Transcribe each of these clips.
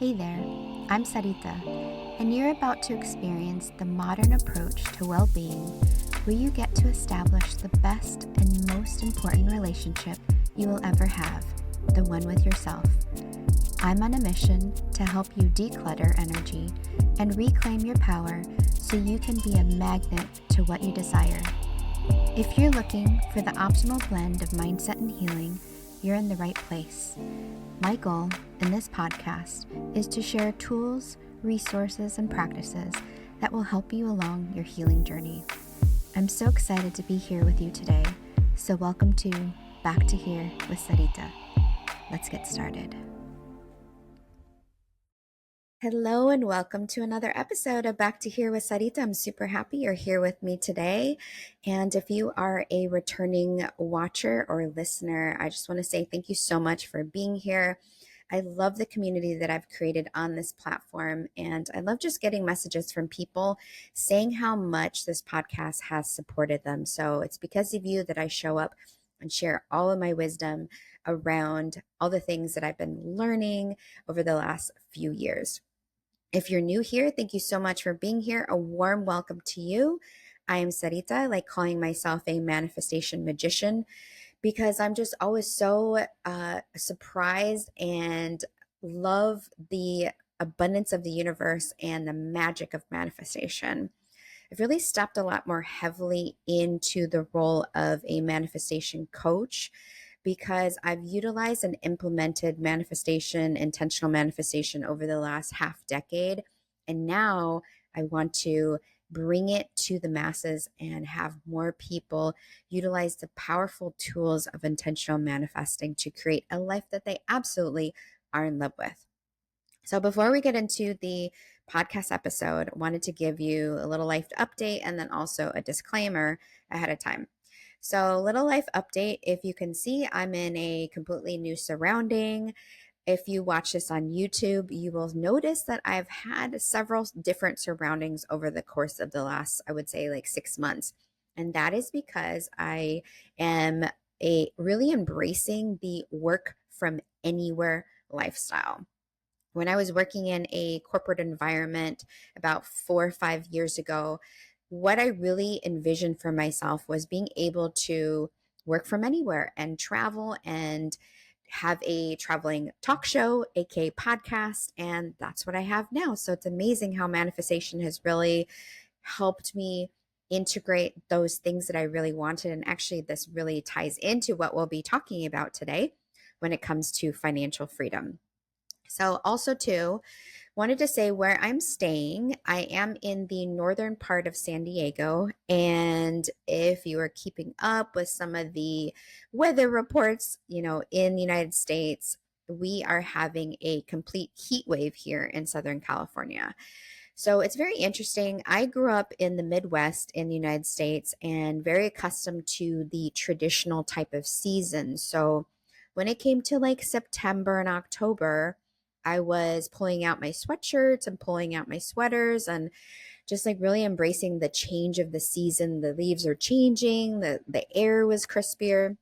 Hey there, I'm Sarita, and you're about to experience the modern approach to well being where you get to establish the best and most important relationship you will ever have, the one with yourself. I'm on a mission to help you declutter energy and reclaim your power so you can be a magnet to what you desire. If you're looking for the optimal blend of mindset and healing, you're in the right place. My goal in this podcast is to share tools, resources, and practices that will help you along your healing journey. I'm so excited to be here with you today, so welcome to Back to Here with Sarita. Let's get started. Hello and welcome to another episode of Back to Here with Sarita. I'm super happy you're here with me today. And if you are a returning watcher or listener, I just want to say thank you so much for being here. I love the community that I've created on this platform, and I love just getting messages from people saying how much this podcast has supported them. So it's because of you that I show up and share all of my wisdom around all the things that I've been learning over the last few years. If you're new here, thank you so much for being here. A warm welcome to you. I am Sarita, I like calling myself a manifestation magician because I'm just always so surprised and love the abundance of the universe and the magic of manifestation. I've really stepped a lot more heavily into the role of a manifestation coach because I've utilized and implemented manifestation, intentional manifestation over the last half decade. And now I want to bring it to the masses and have more people utilize the powerful tools of intentional manifesting to create a life that they absolutely are in love with. So before we get into the podcast episode, I wanted to give you a little life update and then also a disclaimer ahead of time. So, little life update. If you can see, I'm in a completely new surrounding. If you watch this on YouTube, you will notice that I've had several different surroundings over the course of the last, I would say, like 6 months. And that is because I am really embracing the work from anywhere lifestyle. When I was working in a corporate environment about 4 or 5 years ago, what I really envisioned for myself was being able to work from anywhere and travel and have a traveling talk show, aka podcast, and that's what I have now. So it's amazing how manifestation has really helped me integrate those things that I really wanted. And actually, this really ties into what we'll be talking about today when it comes to financial freedom. So also too, wanted to say where I'm staying. I am in the northern part of San Diego. And if you are keeping up with some of the weather reports, in the United States, we are having a complete heat wave here in Southern California. So it's very interesting. I grew up in the Midwest in the United States and very accustomed to the traditional type of season. So when it came to like September and October, I was pulling out my sweatshirts and pulling out my sweaters and just like really embracing the change of the season. The leaves are changing, the air was crispier.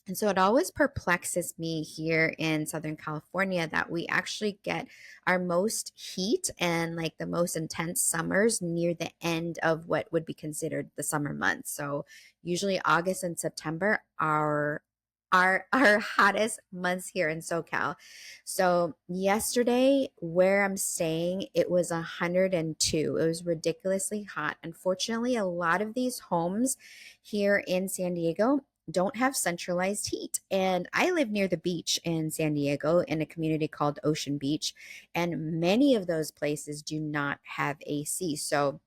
And so it always perplexes me here in Southern California that we actually get our most heat and like the most intense summers near the end of what would be considered the summer months. So usually August and September are our hottest months here in SoCal. So yesterday where I'm staying, it was 102. It was ridiculously hot. Unfortunately, a lot of these homes here in San Diego don't have centralized heat. And I live near the beach in San Diego in a community called Ocean Beach, and many of those places do not have AC. So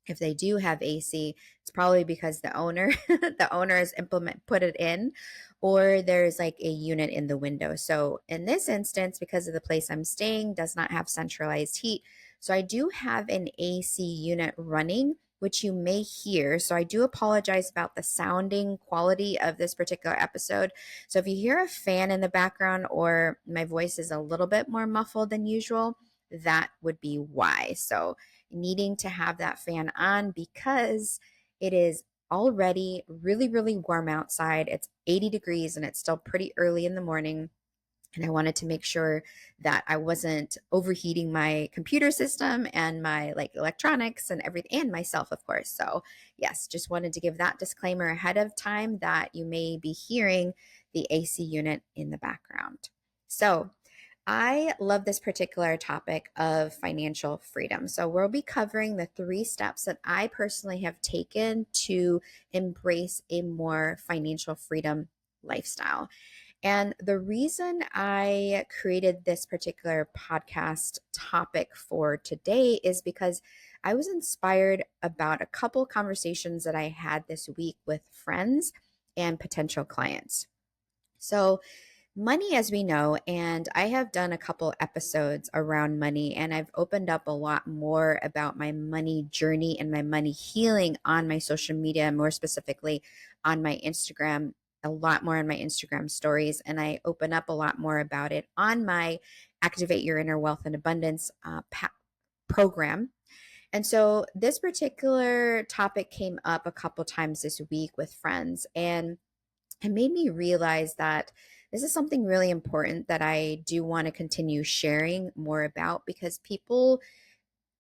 if they do have AC, it's probably because the owner the owner has put it in, or there's like a unit in the window. So in this instance, because of the place I'm staying does not have centralized heat, so I do have an AC unit running, which you may hear. So I do apologize about the sounding quality of this particular episode. So if you hear a fan in the background or my voice is a little bit more muffled than usual, that would be why. So needing to have that fan on because it is already really, really warm outside. It's 80 degrees and it's still pretty early in the morning. And I wanted to make sure that I wasn't overheating my computer system and my like electronics and everything, and myself, of course. So, yes, just wanted to give that disclaimer ahead of time that you may be hearing the AC unit in the background. So, I love this particular topic of financial freedom. So, we'll be covering the 3 steps that I personally have taken to embrace a more financial freedom lifestyle. And the reason I created this particular podcast topic for today is because I was inspired about a couple conversations that I had this week with friends and potential clients. So, money, as we know, and I have done a couple episodes around money, and I've opened up a lot more about my money journey and my money healing on my social media, more specifically on my Instagram, a lot more on my Instagram stories. And I open up a lot more about it on my Activate Your Inner Wealth and Abundance program. And so this particular topic came up a couple times this week with friends, and it made me realize that this is something really important that I do want to continue sharing more about, because people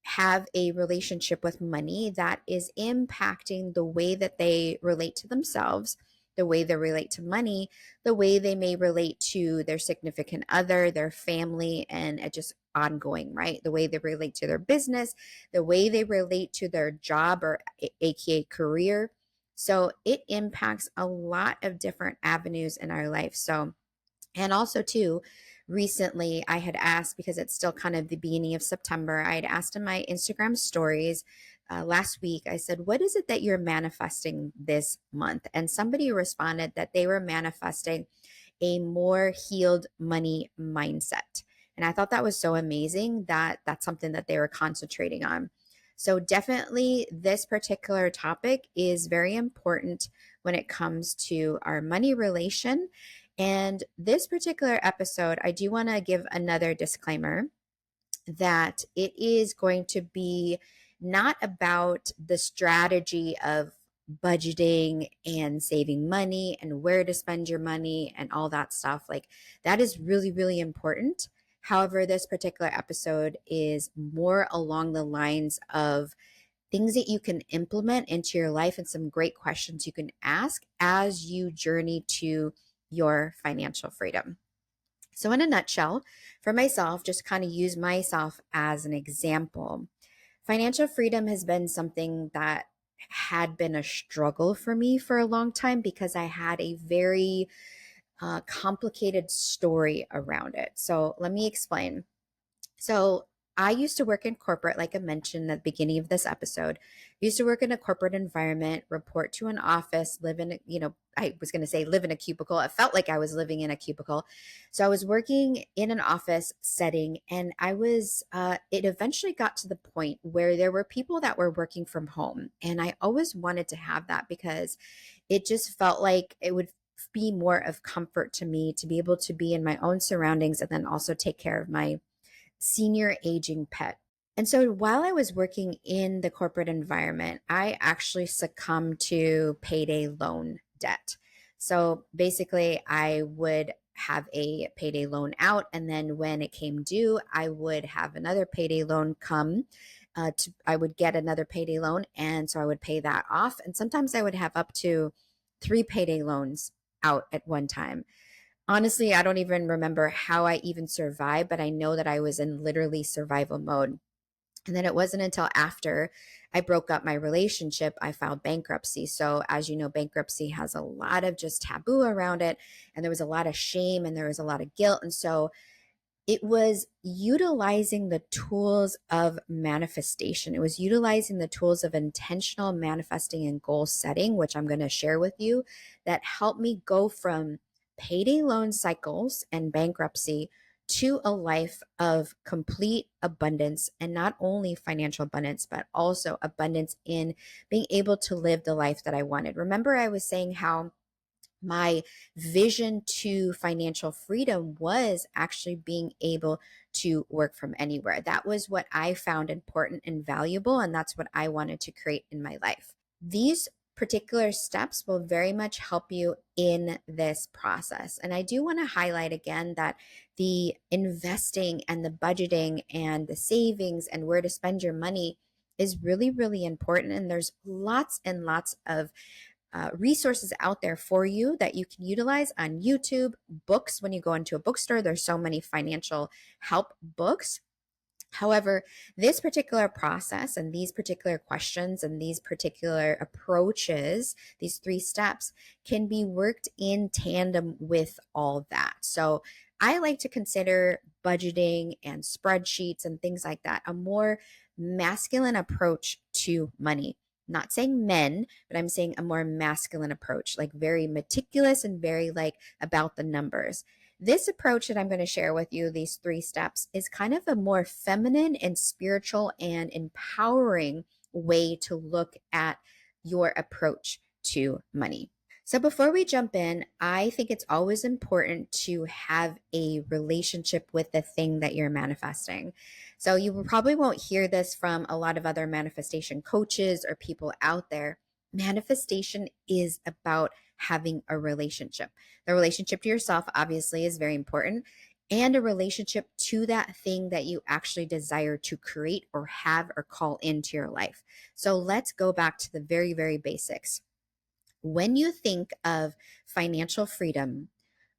have a relationship with money that is impacting the way that they relate to themselves, the way they relate to money, the way they may relate to their significant other, their family, and it just ongoing, right? The way they relate to their business, the way they relate to their job or AKA career. So it impacts a lot of different avenues in our life. So, and also, too, recently I had asked, because it's still kind of the beginning of September, I had asked in my Instagram stories last week, I said, what is it that you're manifesting this month? And somebody responded that they were manifesting a more healed money mindset. And I thought that was so amazing that that's something that they were concentrating on. So, definitely, this particular topic is very important when it comes to our money relation. And this particular episode, I do want to give another disclaimer that it is going to be not about the strategy of budgeting and saving money and where to spend your money and all that stuff. Like, that is really, really important. However, this particular episode is more along the lines of things that you can implement into your life and some great questions you can ask as you journey to your financial freedom. So, in a nutshell, for myself, just kind of use myself as an example. Financial freedom has been something that had been a struggle for me for a long time, because I had a very complicated story around it. So, let me explain. So I used to work in corporate, like I mentioned at the beginning of this episode. I used to work in a corporate environment, report to an office, live in, I was going to say live in a cubicle. It felt like I was living in a cubicle. So I was working in an office setting, and it eventually got to the point where there were people that were working from home. And I always wanted to have that, because it just felt like it would be more of comfort to me to be able to be in my own surroundings and then also take care of my senior aging pet. And so while I was working in the corporate environment, I actually succumbed to payday loan debt. So basically, I would have a payday loan out, and then when it came due, I would have another payday loan come. I would get another payday loan, and so I would pay that off. And sometimes I would have up to 3 payday loans out at one time. Honestly, I don't even remember how I even survived, but I know that I was in literally survival mode. And then it wasn't until after I broke up my relationship, I filed bankruptcy. So, as you know, bankruptcy has a lot of just taboo around it. And there was a lot of shame and there was a lot of guilt. And so it was utilizing the tools of manifestation. It was utilizing the tools of intentional manifesting and goal setting, which I'm going to share with you, that helped me go from payday loan cycles and bankruptcy to a life of complete abundance, and not only financial abundance, but also abundance in being able to live the life that I wanted. Remember, I was saying how my vision to financial freedom was actually being able to work from anywhere. That was what I found important and valuable, and that's what I wanted to create in my life. These particular steps will very much help you in this process. And I do want to highlight again that the investing and the budgeting and the savings and where to spend your money is really, really important. And there's lots and lots of resources out there for you that you can utilize on YouTube, books. When you go into a bookstore, there's so many financial help books. However, this particular process and these particular questions and these particular approaches, these 3 steps, can be worked in tandem with all that. So I like to consider budgeting and spreadsheets and things like that a more masculine approach to money. Not saying men, but I'm saying a more masculine approach, like very meticulous and very like about the numbers. This approach that I'm going to share with you, these 3 steps, is kind of a more feminine and spiritual and empowering way to look at your approach to money. So before we jump in, I think it's always important to have a relationship with the thing that you're manifesting. So you probably won't hear this from a lot of other manifestation coaches or people out there. Manifestation is about having a relationship. The relationship to yourself, obviously, is very important, and a relationship to that thing that you actually desire to create or have or call into your life. So let's go back to the very, very basics. When you think of financial freedom,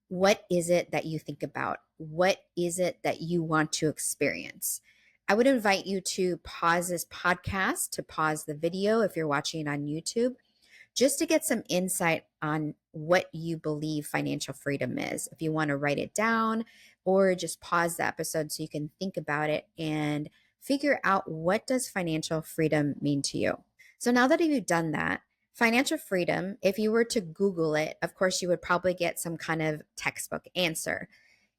what is it that you think about? What is it that you want to experience? I would invite you to pause this podcast, to pause the video if you're watching it on YouTube, just to get some insight on what you believe financial freedom is. If you want to write it down or just pause the episode so you can think about it and figure out, what does financial freedom mean to you? So now that you've done that, financial freedom, if you were to Google it, of course, you would probably get some kind of textbook answer.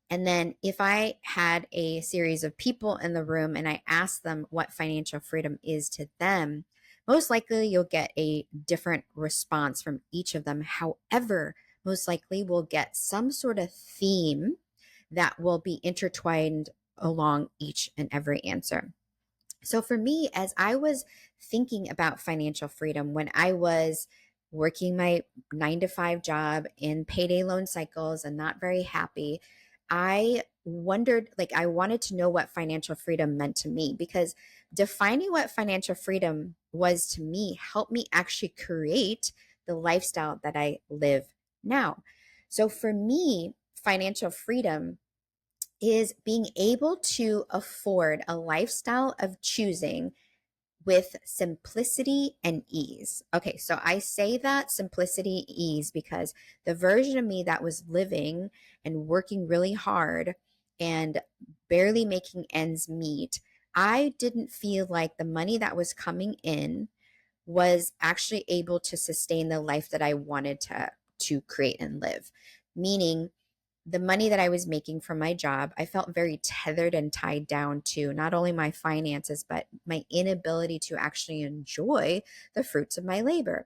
And then if I had a series of people in the room and I asked them what financial freedom is to them, most likely you'll get a different response from each of them. However, most likely we'll get some sort of theme that will be intertwined along each and every answer. So for me, as I was thinking about financial freedom when I was working my 9 to 5 job in payday loan cycles and not very happy, I wondered, like, I wanted to know what financial freedom meant to me, because defining what financial freedom was to me helped me actually create the lifestyle that I live now. So for me, financial freedom is being able to afford a lifestyle of choosing with simplicity and ease. Okay, so I say that simplicity, ease, because the version of me that was living and working really hard and barely making ends meet, I didn't feel like the money that was coming in was actually able to sustain the life that I wanted to create and live. Meaning, the money that I was making from my job, I felt very tethered and tied down to not only my finances, but my inability to actually enjoy the fruits of my labor.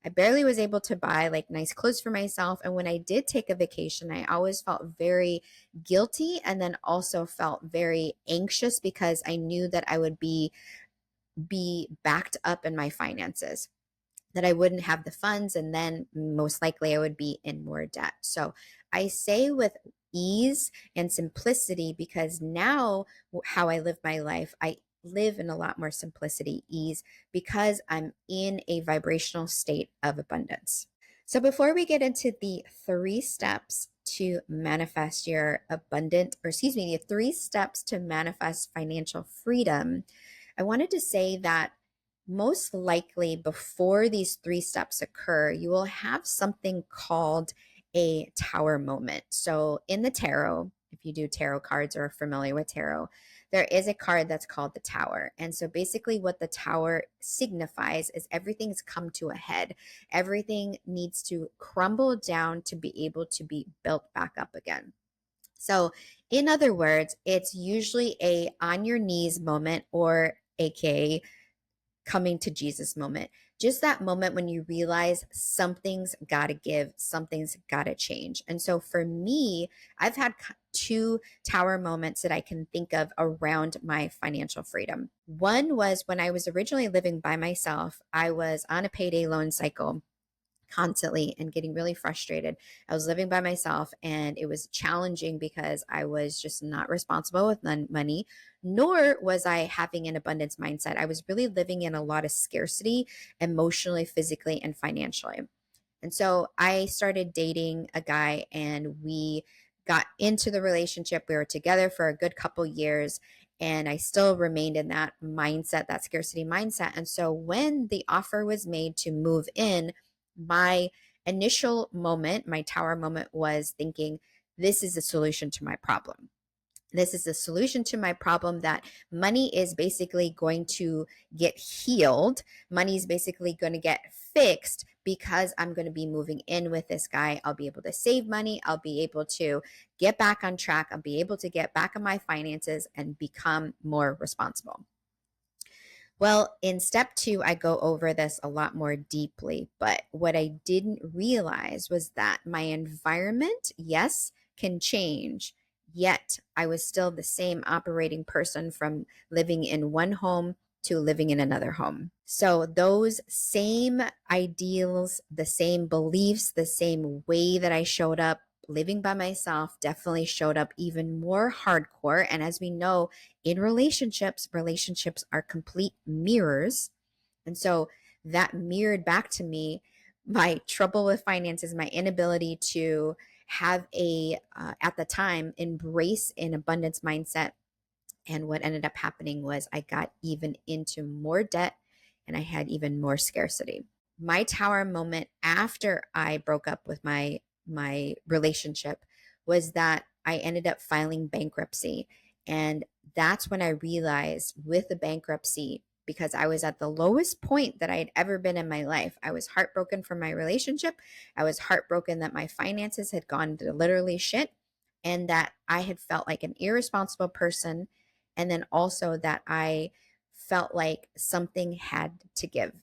I barely was able to buy like nice clothes for myself. And when I did take a vacation, I always felt very guilty and then also felt very anxious because I knew that I would be backed up in my finances, that I wouldn't have the funds, and then most likely I would be in more debt. So I say with ease and simplicity because now how I live my life, I live in a lot more simplicity, ease, because I'm in a vibrational state of abundance. So before we get into the 3 steps to manifest your abundant, or excuse me, the 3 steps to manifest financial freedom, I wanted to say that most likely before these 3 steps occur, you will have something called a tower moment. So in the tarot, if you do tarot cards or are familiar with tarot, there is a card that's called the tower. And so basically what the tower signifies is everything's come to a head. Everything needs to crumble down to be able to be built back up again. So in other words, it's usually a on your knees moment, or AKA coming to Jesus moment. just that moment when you realize something's got to give, something's got to change. And so for me, I've had two tower moments that I can think of around my financial freedom. One was when I was originally living by myself. I was on a payday loan cycle constantly and getting really frustrated. I was living by myself and it was challenging because I was just not responsible with money, nor was I having an abundance mindset. I was really living in a lot of scarcity emotionally, physically, and financially. And so I started dating a guy and we got into the relationship. We were together for a good couple years and I still remained in that mindset, that scarcity mindset. And so when the offer was made to move in, my initial moment, my tower moment was thinking, this is a solution to my problem. This is a solution to my problem that money is basically going to get healed. Money is basically going to get fixed because I'm going to be moving in with this guy. I'll be able to save money. I'll be able to get back on track. I'll be able to get back on my finances and become more responsible. Well, in step two, I go over this a lot more deeply, but what I didn't realize was that my environment, yes, can change, yet I was still the same operating person from living in one home to living in another home. So those same ideals, the same beliefs, the same way that I showed up living by myself definitely showed up even more hardcore. And as we know, in relationships, relationships are complete mirrors. And so that mirrored back to me my trouble with finances, my inability to have at the time, embrace an abundance mindset. And what ended up happening was I got even into more debt and I had even more scarcity. My tower moment after I broke up with my relationship was that I ended up filing bankruptcy. And that's when I realized with the bankruptcy, because I was at the lowest point that I had ever been in my life. I was heartbroken from my relationship. I was heartbroken that my finances had gone to literally shit and that I had felt like an irresponsible person. And then also that I felt like something had to give.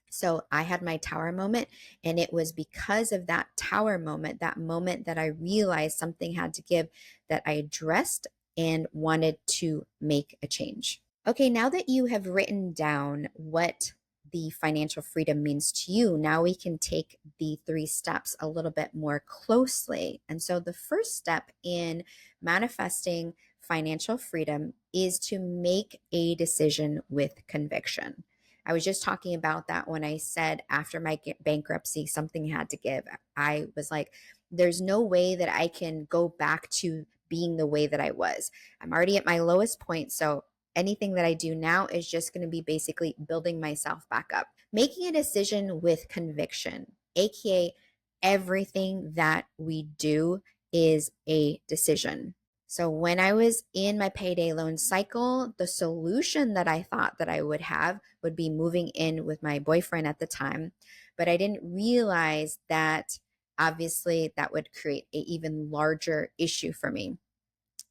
So I had my tower moment, and it was because of that tower moment, that moment that I realized something had to give, that I addressed and wanted to make a change. Okay, now that you have written down what the financial freedom means to you, now we can take the three steps a little bit more closely. And so the first step in manifesting financial freedom is to make a decision with conviction. I was just talking about that when I said after my bankruptcy, something had to give. I was like, there's no way that I can go back to being the way that I was. I'm already at my lowest point. So anything that I do now is just going to be basically building myself back up. Making a decision with conviction, AKA everything that we do is a decision. So when I was in my payday loan cycle, the solution that I thought that I would have would be moving in with my boyfriend at the time. But I didn't realize that obviously that would create an even larger issue for me.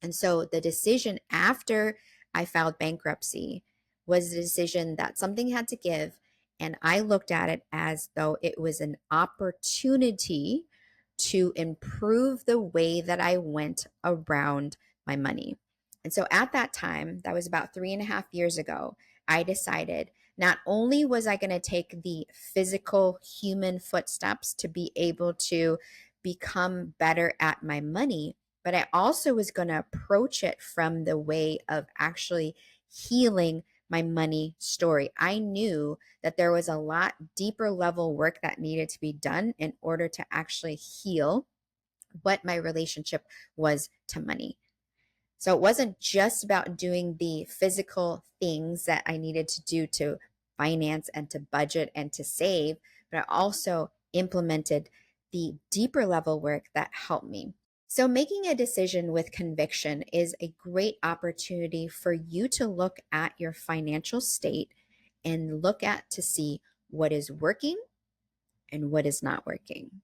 And so the decision after I filed bankruptcy was the decision that something had to give. And I looked at it as though it was an opportunity to improve the way that I went around my money. And so at that time, that was about 3.5 years ago, I decided not only was I going to take the physical human footsteps to be able to become better at my money, but I also was going to approach it from the way of actually healing my money story. I knew that there was a lot deeper level work that needed to be done in order to actually heal what my relationship was to money. So it wasn't just about doing the physical things that I needed to do to finance and to budget and to save, but I also implemented the deeper level work that helped me. So, making a decision with conviction is a great opportunity for you to look at your financial state and look at to see what is working and what is not working.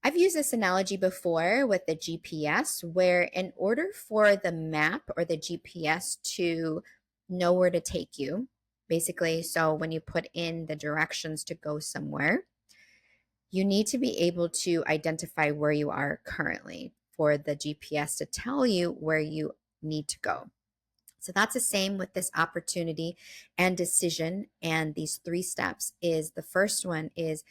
I've used this analogy before with the GPS, where in order for the map or the GPS to know where to take you, basically. So when you put in the directions to go somewhere, you need to be able to identify where you are currently for the GPS to tell you where you need to go. So that's the same with this opportunity and decision. And these three steps is the first one is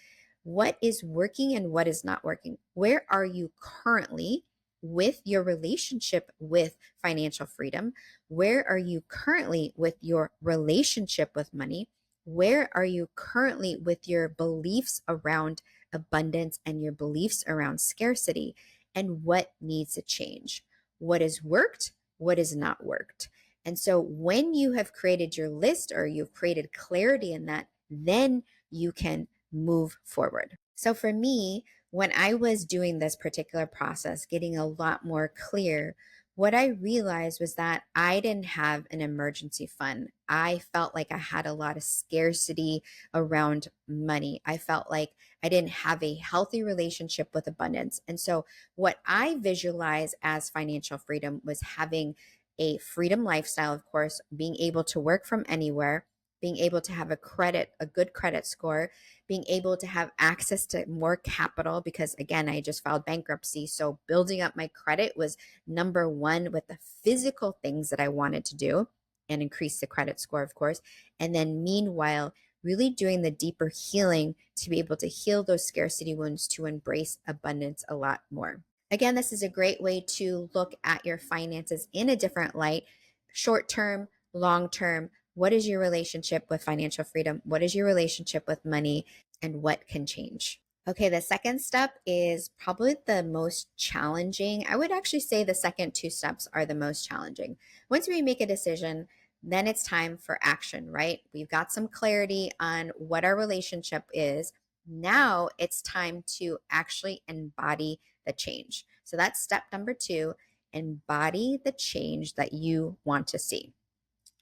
what is working and what is not working. Where are you currently with your relationship with financial freedom? Where are you currently with your relationship with money? Where are you currently with your beliefs around abundance and your beliefs around scarcity? And what needs to change? What has worked? What has not worked? And so when you have created your list or you've created clarity in that, then you can move forward. So for me, when I was doing this particular process, getting a lot more clear, what I realized was that I didn't have an emergency fund. I felt like I had a lot of scarcity around money. I felt like I didn't have a healthy relationship with abundance. And so, what I visualize as financial freedom was having a freedom lifestyle, of course, being able to work from anywhere, being able to have a good credit score, being able to have access to more capital because again, I just filed bankruptcy. So building up my credit was number one with the physical things that I wanted to do and increase the credit score, of course. And then meanwhile, really doing the deeper healing to be able to heal those scarcity wounds to embrace abundance a lot more. Again, this is a great way to look at your finances in a different light, short term, long term. What is your relationship with financial freedom? What is your relationship with money? And what can change? Okay, the second step is probably the most challenging. I would actually say the second two steps are the most challenging. Once we make a decision, then it's time for action, right? We've got some clarity on what our relationship is. Now it's time to actually embody the change. So that's step number two, embody the change that you want to see.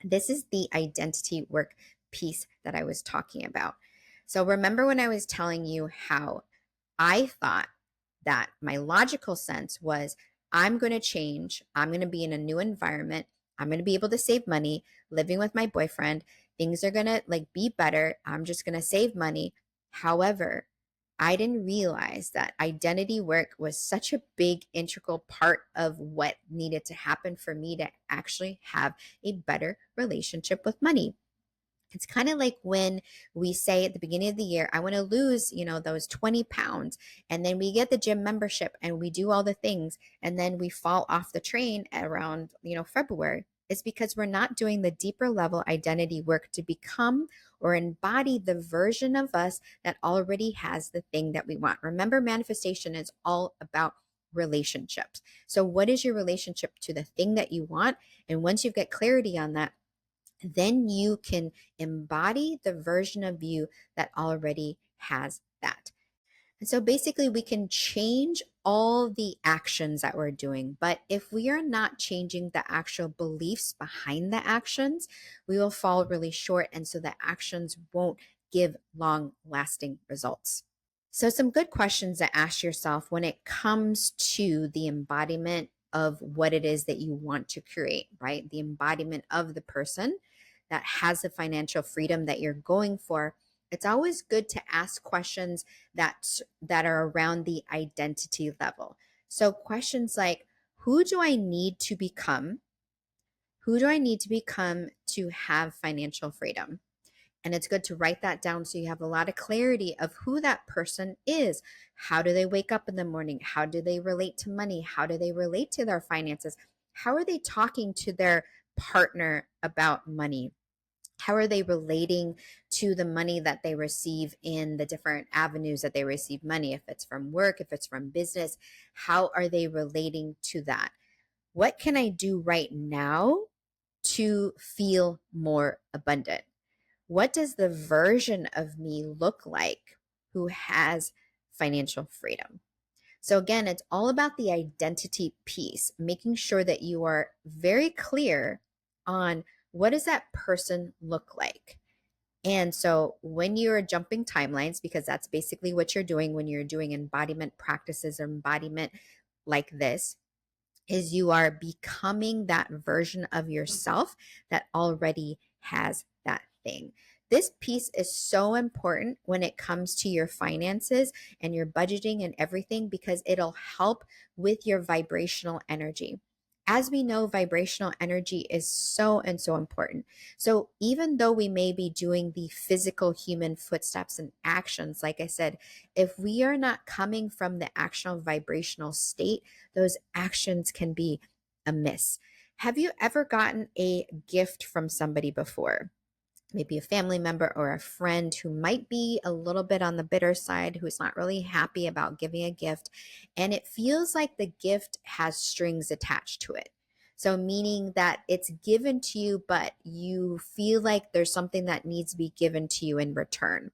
This is the identity work piece that I was talking about. So remember when I was telling you how I thought that my logical sense was I'm going to change, I'm going to be in a new environment, I'm going to be able to save money, living with my boyfriend, things are going to like be better, I'm just going to save money. However, I didn't realize that identity work was such a big integral part of what needed to happen for me to actually have a better relationship with money. It's kind of like when we say at the beginning of the year, I want to lose, those 20 pounds. And then we get the gym membership and we do all the things. And then we fall off the train around, February. It's because we're not doing the deeper level identity work to become or embody the version of us that already has the thing that we want. Remember, manifestation is all about relationships. So, what is your relationship to the thing that you want? And once you get clarity on that, then you can embody the version of you that already has that. And so basically, we can change all the actions that we're doing. But if we are not changing the actual beliefs behind the actions, we will fall really short. And so the actions won't give long lasting results. So, some good questions to ask yourself when it comes to the embodiment of what it is that you want to create, right? The embodiment of the person that has the financial freedom that you're going for. It's always good to ask questions that are around the identity level. So, questions like, who do I need to become? Who do I need to become to have financial freedom? And it's good to write that down so you have a lot of clarity of who that person is. How do they wake up in the morning? How do they relate to money? How do they relate to their finances? How are they talking to their partner about money? How are they relating to the money that they receive in the different avenues that they receive money? If it's from work, if it's from business, how are they relating to that? What can I do right now to feel more abundant? What does the version of me look like who has financial freedom? So, again, it's all about the identity piece, making sure that you are very clear on what does that person look like. And so when you're jumping timelines, because that's basically what you're doing when you're doing embodiment practices or embodiment like this, is you are becoming that version of yourself that already has that thing. This piece is so important when it comes to your finances and your budgeting and everything because it'll help with your vibrational energy. As we know, vibrational energy is so and so important. So even though we may be doing the physical human footsteps and actions, like I said, if we are not coming from the actual vibrational state, those actions can be amiss. Have you ever gotten a gift from somebody before? Maybe a family member or a friend who might be a little bit on the bitter side, who's not really happy about giving a gift, and it feels like the gift has strings attached to it. So, meaning that it's given to you, but you feel like there's something that needs to be given to you in return.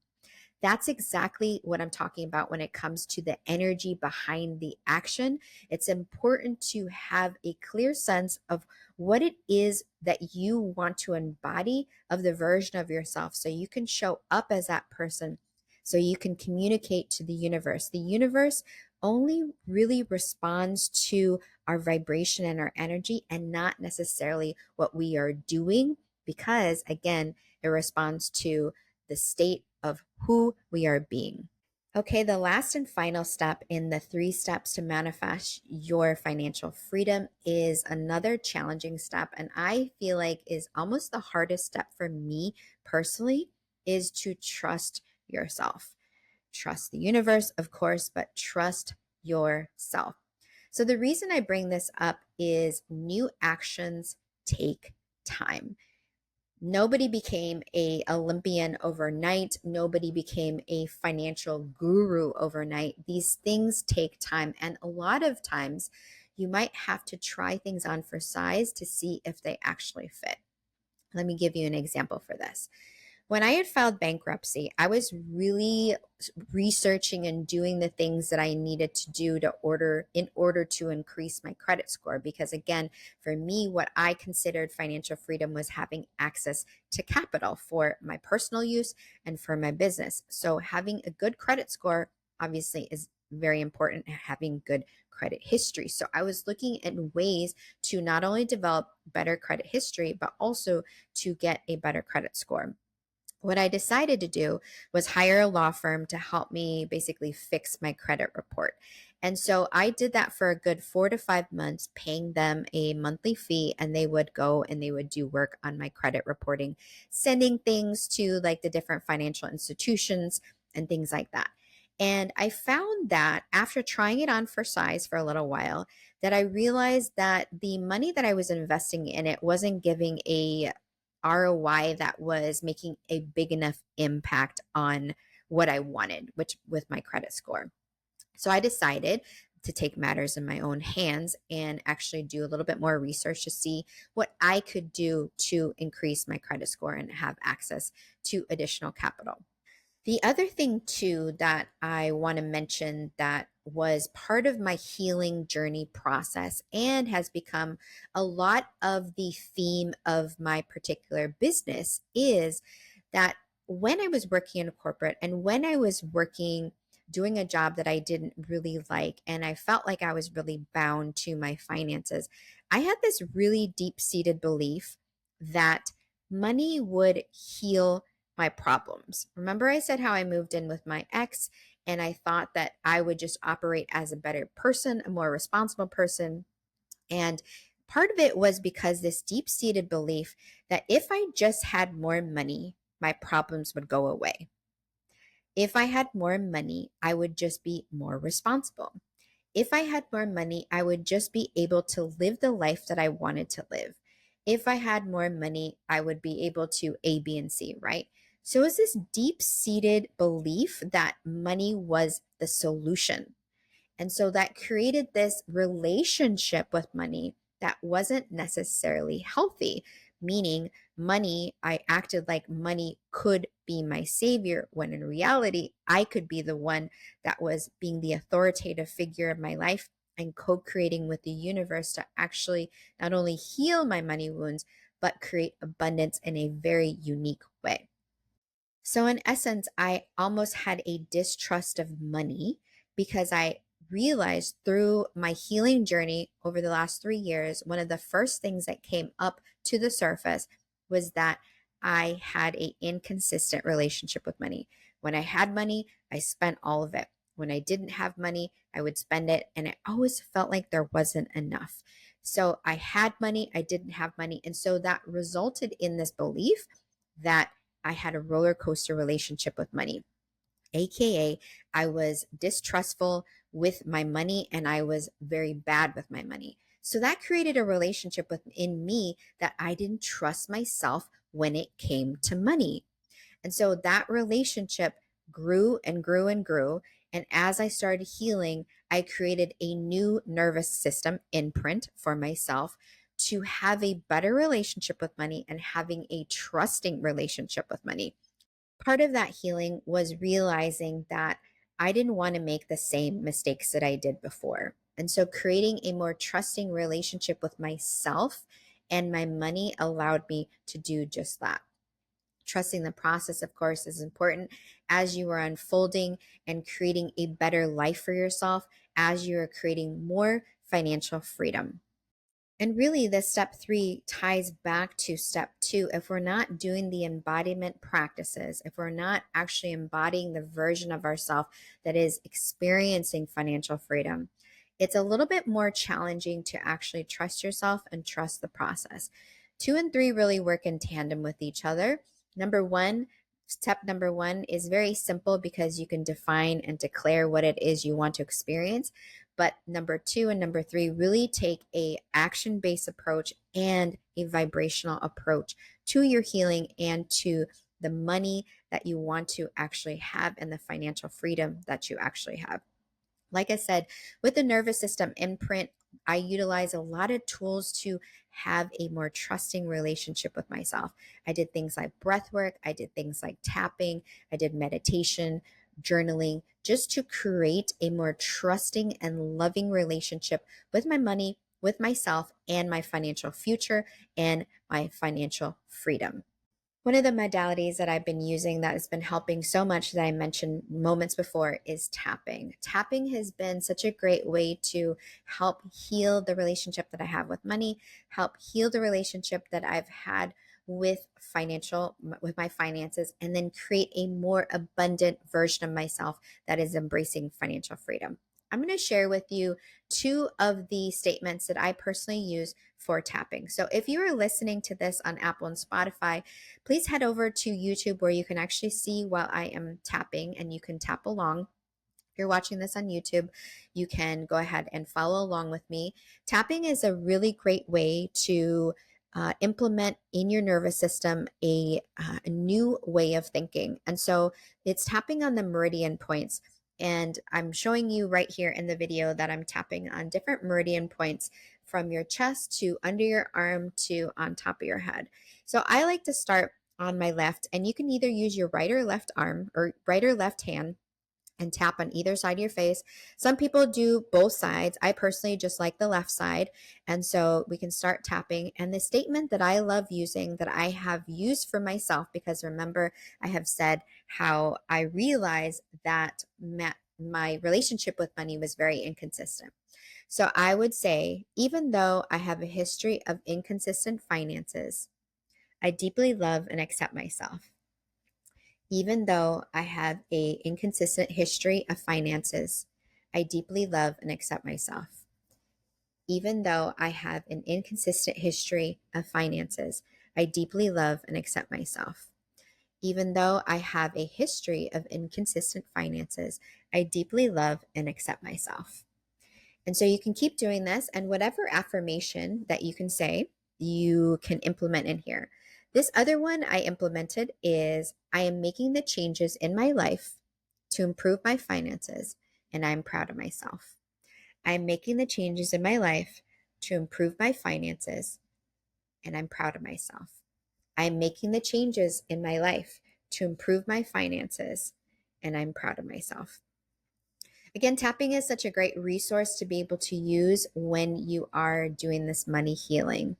That's exactly what I'm talking about when it comes to the energy behind the action. It's important to have a clear sense of what it is that you want to embody of the version of yourself so you can show up as that person, so you can communicate to the universe. The universe only really responds to our vibration and our energy and not necessarily what we are doing because, again, it responds to the state of who we are being. Okay, the last and final step in the 3 steps to manifest your financial freedom is another challenging step. And I feel like is almost the hardest step for me personally is to trust yourself. Trust the universe, of course, but trust yourself. So the reason I bring this up is new actions take time. Nobody became a Olympian overnight. Nobody became a financial guru overnight. These things take time. And a lot of times you might have to try things on for size to see if they actually fit. Let me give you an example for this. When I had filed bankruptcy, I was really researching and doing the things that I needed to do in order to increase my credit score. Because again, for me, what I considered financial freedom was having access to capital for my personal use and for my business. So having a good credit score obviously is very important, having good credit history. So I was looking at ways to not only develop better credit history, but also to get a better credit score. What I decided to do was hire a law firm to help me basically fix my credit report. And so I did that for a good 4 to 5 months, paying them a monthly fee, and they would go and they would do work on my credit reporting, sending things to like the different financial institutions and things like that. And I found that after trying it on for size for a little while, that I realized that the money that I was investing in it wasn't giving a ROI that was making a big enough impact on what I wanted, which with my credit score. So I decided to take matters in my own hands and actually do a little bit more research to see what I could do to increase my credit score and have access to additional capital. The other thing, too, that I want to mention that was part of my healing journey process and has become a lot of the theme of my particular business is that when I was working in a corporate and when I was working doing a job that I didn't really like and I felt like I was really bound to my finances, I had this really deep-seated belief that money would heal my problems. Remember, I said how I moved in with my ex and I thought that I would just operate as a better person, a more responsible person. And part of it was because this deep seated belief that if I just had more money, my problems would go away. If I had more money, I would just be more responsible. If I had more money, I would just be able to live the life that I wanted to live. If I had more money, I would be able to A, B, and C, right? So it's this deep seated belief that money was the solution. And so that created this relationship with money that wasn't necessarily healthy, meaning money, I acted like money could be my savior, when in reality, I could be the one that was being the authoritative figure of my life and co creating with the universe to actually not only heal my money wounds, but create abundance in a very unique way. So, in essence, I almost had a distrust of money because I realized through my healing journey over the last 3 years, one of the first things that came up to the surface was that I had an inconsistent relationship with money. When I had money, I spent all of it. When I didn't have money, I would spend it, and it always felt like there wasn't enough. So I had money, I didn't have money. And so that resulted in this belief that I had a roller coaster relationship with money. AKA, I was distrustful with my money and I was very bad with my money. So that created a relationship within me that I didn't trust myself when it came to money. And so that relationship grew and grew and grew. And as I started healing, I created a new nervous system imprint for myself to have a better relationship with money and having a trusting relationship with money. Part of that healing was realizing that I didn't want to make the same mistakes that I did before. And so creating a more trusting relationship with myself and my money allowed me to do just that. Trusting the process, of course, is important as you are unfolding and creating a better life for yourself, as you are creating more financial freedom. And really, the step three ties back to step two. If we're not doing the embodiment practices, if we're not actually embodying the version of ourselves that is experiencing financial freedom, it's a little bit more challenging to actually trust yourself and trust the process. Two and three really work in tandem with each other. Step number one is very simple because you can define and declare what it is you want to experience. But number two and number three really take a action-based approach and a vibrational approach to your healing and to the money that you want to actually have and the financial freedom that you actually have. Like I said, with the nervous system imprint, I utilize a lot of tools to have a more trusting relationship with myself. I did things like breath work, I did things like tapping, I did meditation, journaling, just to create a more trusting and loving relationship with my money, with myself, and my financial future and my financial freedom. One of the modalities that I've been using that has been helping so much that I mentioned moments before is tapping. Tapping has been such a great way to help heal the relationship that I have with money, help heal the relationship that I've had with my finances, and then create a more abundant version of myself that is embracing financial freedom. I'm going to share with you two of the statements that I personally use for tapping. So if you are listening to this on Apple and Spotify, please head over to YouTube where you can actually see while I am tapping and you can tap along. If you're watching this on YouTube, you can go ahead and follow along with me. Tapping is a really great way to implement in your nervous system a new way of thinking. And so it's tapping on the meridian points. And I'm showing you right here in the video that I'm tapping on different meridian points from your chest to under your arm to on top of your head. So I like to start on my left, and you can either use your right or left arm or right or left hand and tap on either side of your face. Some people do both sides. I personally just like the left side. And so we can start tapping. And the statement that I love using, that I have used for myself, because remember, I have said how I realized that my relationship with money was very inconsistent. So I would say, even though I have a history of inconsistent finances, I deeply love and accept myself. Even though I have a inconsistent history of finances, I deeply love and accept myself. Even though I have an inconsistent history of finances, I deeply love and accept myself. Even though I have a history of inconsistent finances, I deeply love and accept myself. And so you can keep doing this, and whatever affirmation that you can say, you can implement in here. This other one I implemented is, I am making the changes in my life to improve my finances, and I'm proud of myself. I am making the changes in my life to improve my finances, and I'm proud of myself. I am making the changes in my life to improve my finances, and I'm proud of myself. Again, tapping is such a great resource to be able to use when you are doing this money healing.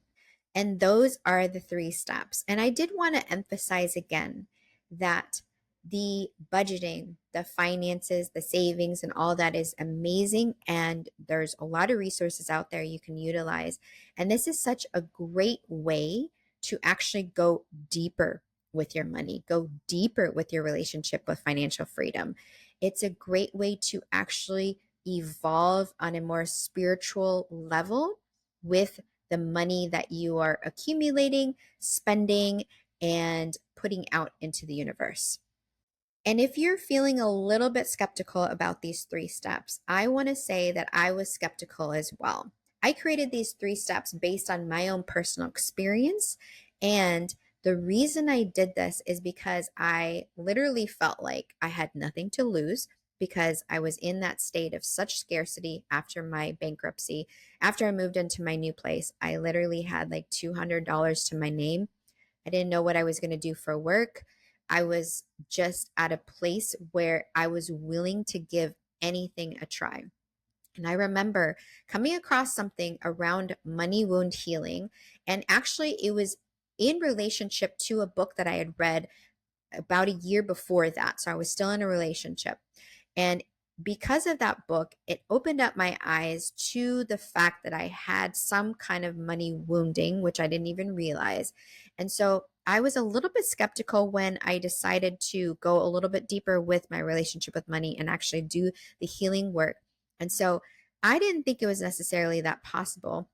And those are the three steps. And I did want to emphasize again that the budgeting, the finances, the savings, and all that is amazing. And there's a lot of resources out there you can utilize. And this is such a great way to actually go deeper with your money, go deeper with your relationship with financial freedom. It's a great way to actually evolve on a more spiritual level with the money that you are accumulating, spending, and putting out into the universe. And if you're feeling a little bit skeptical about these 3 steps, I want to say that I was skeptical as well. I created these 3 steps based on my own personal experience. And the reason I did this is because I literally felt like I had nothing to lose because I was in that state of such scarcity after my bankruptcy. After I moved into my new place, I literally had like $200 to my name. I didn't know what I was going to do for work. I was just at a place where I was willing to give anything a try. And I remember coming across something around money wound healing. And actually, it was in relationship to a book that I had read about a year before that. So I was still in a relationship. And because of that book, it opened up my eyes to the fact that I had some kind of money wounding, which I didn't even realize. And so I was a little bit skeptical when I decided to go a little bit deeper with my relationship with money and actually do the healing work. And so I didn't think it was necessarily that possible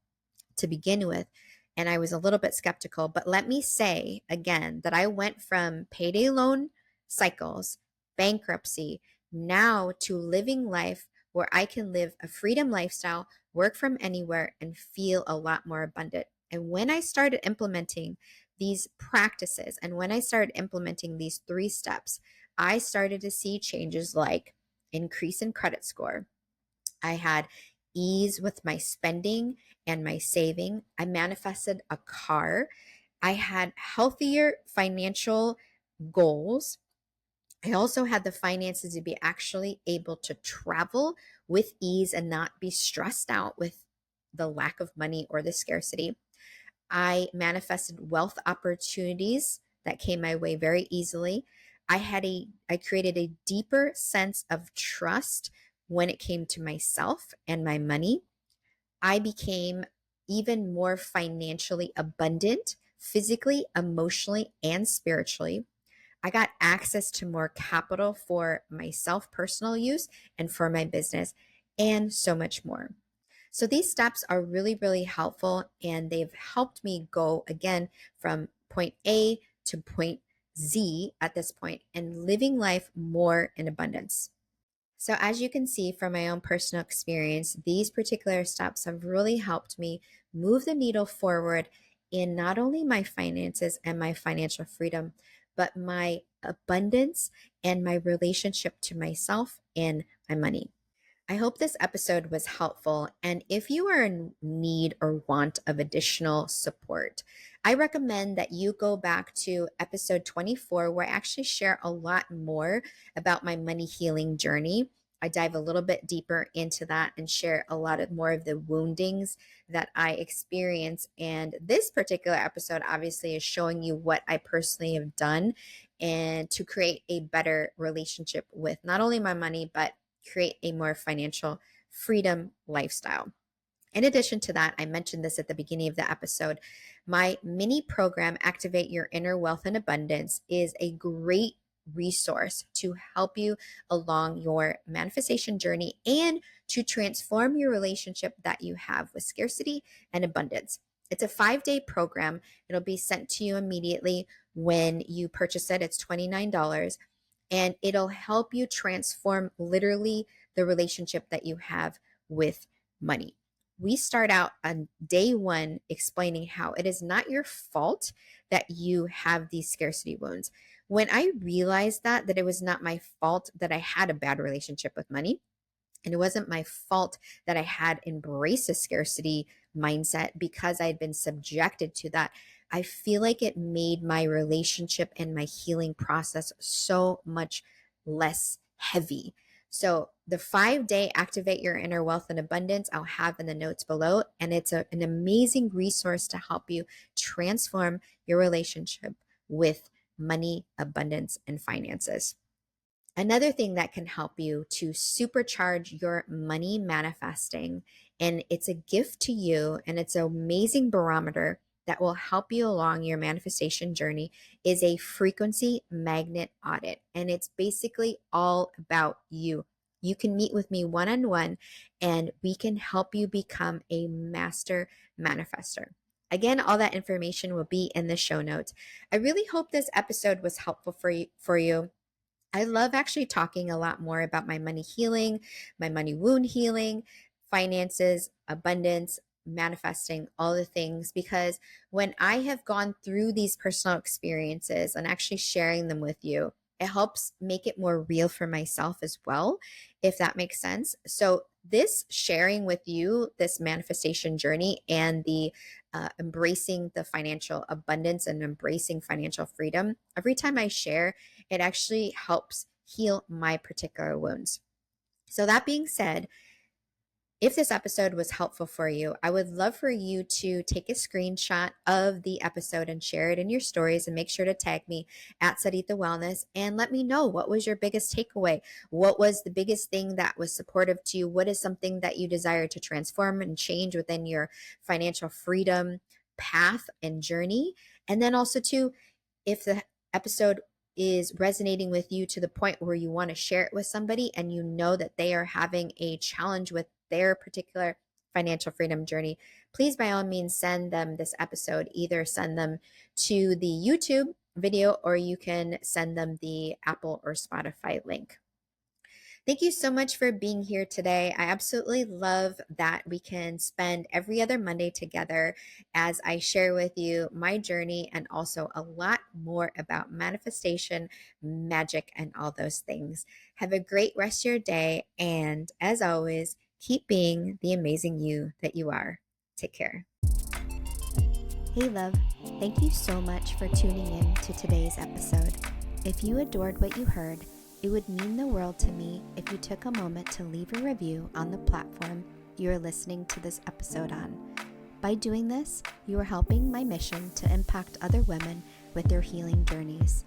to begin with. And I was a little bit skeptical. But let me say again that I went from payday loan cycles, bankruptcy, now to living life where I can live a freedom lifestyle, work from anywhere, and feel a lot more abundant. And when I started implementing these practices and when I started implementing these 3 steps, I started to see changes like increase in credit score. I had ease with my spending and my saving. I manifested a car. I had healthier financial goals. I also had the finances to be actually able to travel with ease and not be stressed out with the lack of money or the scarcity. I manifested wealth opportunities that came my way very easily. I created a deeper sense of trust when it came to myself and my money. I became even more financially abundant, physically, emotionally, and spiritually. I got access to more capital for myself, personal use, and for my business, and so much more. So these steps are really, really helpful, and they've helped me go again from point A to point Z at this point and living life more in abundance. So, as you can see from my own personal experience, these particular steps have really helped me move the needle forward in not only my finances and my financial freedom, but my abundance and my relationship to myself and my money. I hope this episode was helpful. And if you are in need or want of additional support, I recommend that you go back to episode 24, where I actually share a lot more about my money healing journey. I dive a little bit deeper into that and share a lot of more of the woundings that I experience. And this particular episode obviously is showing you what I personally have done and to create a better relationship with not only my money, but create a more financial freedom lifestyle. In addition to that, I mentioned this at the beginning of the episode. My mini program, Activate Your Inner Wealth and Abundance, is a great resource to help you along your manifestation journey and to transform your relationship that you have with scarcity and abundance. It's a 5-day program. It'll be sent to you immediately when you purchase it. It's $29, and it'll help you transform literally the relationship that you have with money. We start out on day 1 explaining how it is not your fault that you have these scarcity wounds. When I realized that it was not my fault that I had a bad relationship with money, and it wasn't my fault that I had embraced a scarcity mindset because I had been subjected to that. I feel like it made my relationship and my healing process so much less heavy. So the 5-day Activate Your Inner Wealth and Abundance, I'll have in the notes below. And it's an amazing resource to help you transform your relationship with money, abundance, and finances. Another thing that can help you to supercharge your money manifesting, and it's a gift to you and it's an amazing barometer, that will help you along your manifestation journey is a frequency magnet audit. And it's basically all about you. You can meet with me one-on-one and we can help you become a master manifester. Again, all that information will be in the show notes. I really hope this episode was helpful for you. I love actually talking a lot more about my money healing, my money wound healing, finances, abundance, manifesting, all the things, because when I have gone through these personal experiences and actually sharing them with you, it helps make it more real for myself as well, if that makes sense. So, this sharing with you, this manifestation journey and the embracing the financial abundance and embracing financial freedom, every time I share, it actually helps heal my particular wounds. So, that being said, if this episode was helpful for you, I would love for you to take a screenshot of the episode and share it in your stories, and make sure to tag me at Sarita Wellness and let me know, what was your biggest takeaway? What was the biggest thing that was supportive to you? What is something that you desire to transform and change within your financial freedom path and journey? And then also too, if the episode is resonating with you to the point where you want to share it with somebody and you know that they are having a challenge with their particular financial freedom journey, please by all means send them this episode. Either send them to the YouTube video or you can send them the Apple or Spotify link. Thank you so much for being here today. I absolutely love that we can spend every other Monday together as I share with you my journey and also a lot more about manifestation, magic, and all those things. Have a great rest of your day. And as always, keep being the amazing you that you are. Take care. Hey, love. Thank you so much for tuning in to today's episode. If you adored what you heard, it would mean the world to me if you took a moment to leave a review on the platform you are listening to this episode on. By doing this, you are helping my mission to impact other women with their healing journeys.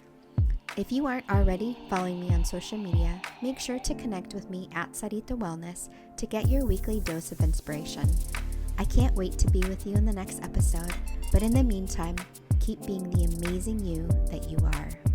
If you aren't already following me on social media, make sure to connect with me at Sarita Wellness to get your weekly dose of inspiration. I can't wait to be with you in the next episode, but in the meantime, keep being the amazing you that you are.